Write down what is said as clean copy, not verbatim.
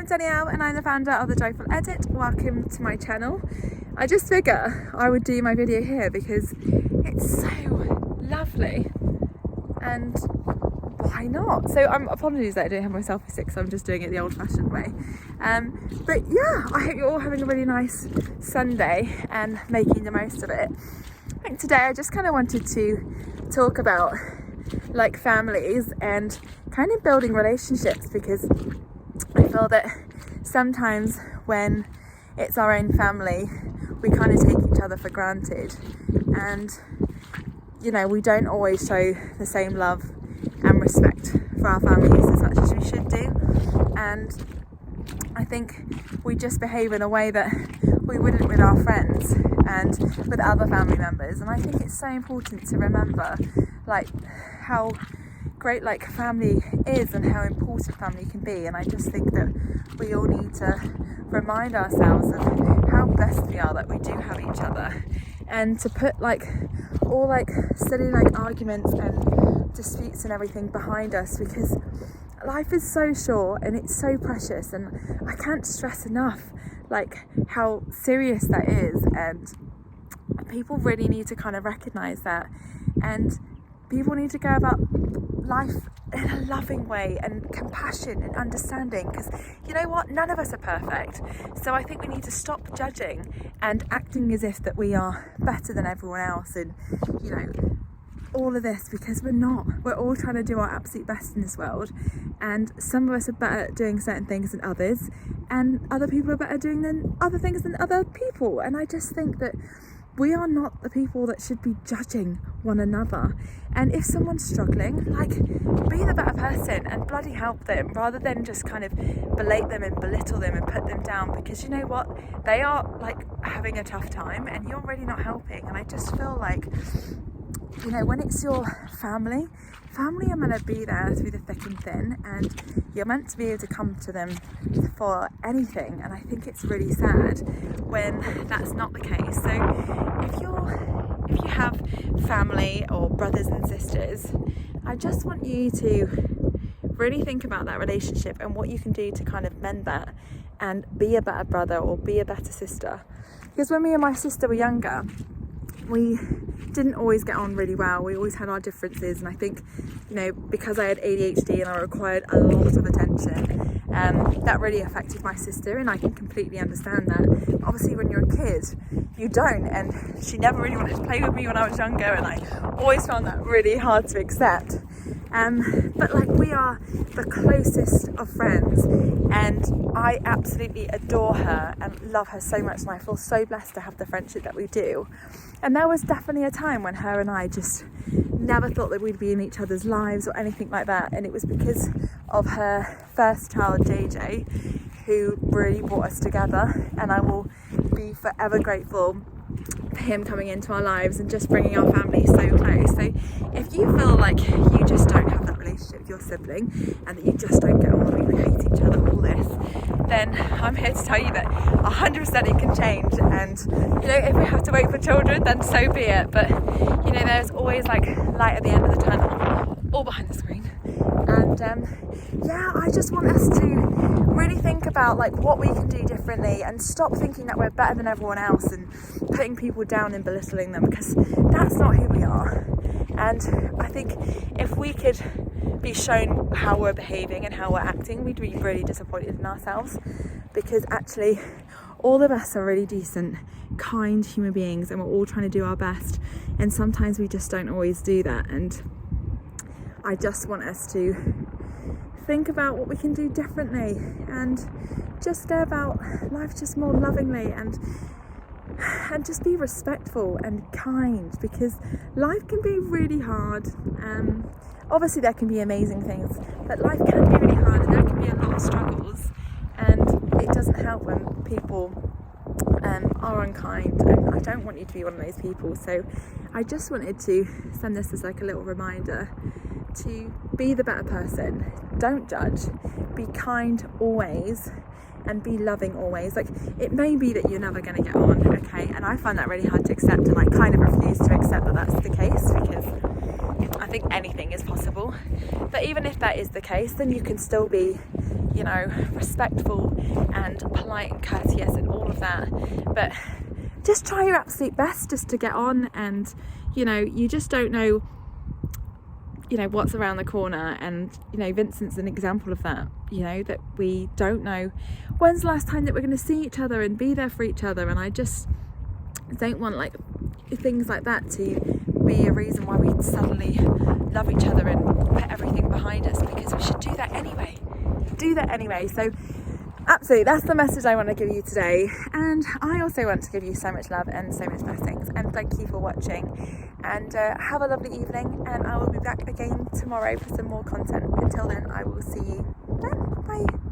Danielle and I'm the founder of The Joyful Edit. Welcome to my channel. I just figure I would do my video here because it's so lovely and why not? So apologies that I don't have my selfie stick, so I'm just doing it the old-fashioned way. But yeah, I hope you're all having a really nice Sunday and making the most of it. I think today I just kind of wanted to talk about like families and kind of building relationships, because I feel that sometimes when it's our own family we kind of take each other for granted, and you know, we don't always show the same love and respect for our families as much as we should do, and I think we just behave in a way that we wouldn't with our friends and with other family members. And I think it's so important to remember like how great like family is and how important family can be. And I just think that we all need to remind ourselves of how blessed we are that we do have each other, and to put like all like silly like arguments and disputes and everything behind us, because life is so short and it's so precious, and I can't stress enough like how serious that is, and people really need to kind of recognize that, and people need to go about life in a loving way and compassion and understanding, because you know what, none of us are perfect. So I think we need to stop judging and acting as if that we are better than everyone else, and you know, all of this, because we're not. We're all trying to do our absolute best in this world, and some of us are better at doing certain things than others, and other people are better at doing other things than other people. And I just think that we are not the people that should be judging one another. And if someone's struggling, like, be the better person and bloody help them, rather than just kind of berate them and belittle them and put them down, because you know what, they are like having a tough time and you're really not helping. And I just feel like, you know, when it's your family are meant to be there through the thick and thin, and you're meant to be able to come to them for anything. And I think it's really sad when that's not the case. So if you have family or brothers and sisters, I just want you to really think about that relationship and what you can do to kind of mend that and be a better brother or be a better sister. Because when me and my sister were younger, we didn't always get on really well. We always had our differences, and I think, you know, because I had ADHD and I required a lot of attention, that really affected my sister, and I can completely understand that. Obviously when you're a kid you don't, and she never really wanted to play with me when I was younger, and I always found that really hard to accept. But like, we are the closest of friends, and I absolutely adore her and love her so much, and I feel so blessed to have the friendship that we do. And there was definitely a time when her and I just never thought that we'd be in each other's lives or anything like that, and it was because of her first child, JJ, who really brought us together, and I will be forever grateful for him coming into our lives and just bringing our family so close. So if you feel like you just don't have that relationship with your sibling and that you just don't get on and you hate each other, all this, then I'm here to tell you that 100% it can change. And you know, if we have to wait for children, then so be it. But you know, there's always like light at the end of the tunnel, all behind the screen. And yeah, I just want us to really think about like what we can do differently, and stop thinking that we're better than everyone else and putting people down and belittling them, because that's not who we are. And I think if we could be shown how we're behaving and how we're acting, we'd be really disappointed in ourselves, because actually all of us are really decent, kind human beings, and we're all trying to do our best, and sometimes we just don't always do that. And I just want us to think about what we can do differently and just go about life just more lovingly, and just be respectful and kind, because life can be really hard. Obviously there can be amazing things, but life can be really hard, and there can be a lot of struggles, and it doesn't help when people are unkind, and I don't want you to be one of those people. So I just wanted to send this as like a little reminder to be the better person. Don't judge, be kind always, and be loving always. Like, it may be that you're never going to get on, okay, and I find that really hard to accept, and I kind of refuse to accept that that's the case, because I think anything is possible. But even if that is the case, then you can still be, you know, respectful and polite and courteous and all of that, but just try your absolute best just to get on. And you know, you just don't know, you know, what's around the corner. And you know, Vincent's an example of that, you know, that we don't know when's the last time that we're going to see each other and be there for each other. And I just don't want like things like that to be a reason why we suddenly love each other and put everything behind us, because we should do that anyway. So absolutely, that's the message I want to give you today. And I also want to give you so much love and so much blessings, and thank you for watching, and have a lovely evening, and I will be back again tomorrow for some more content. Until then, I will see you then. Bye.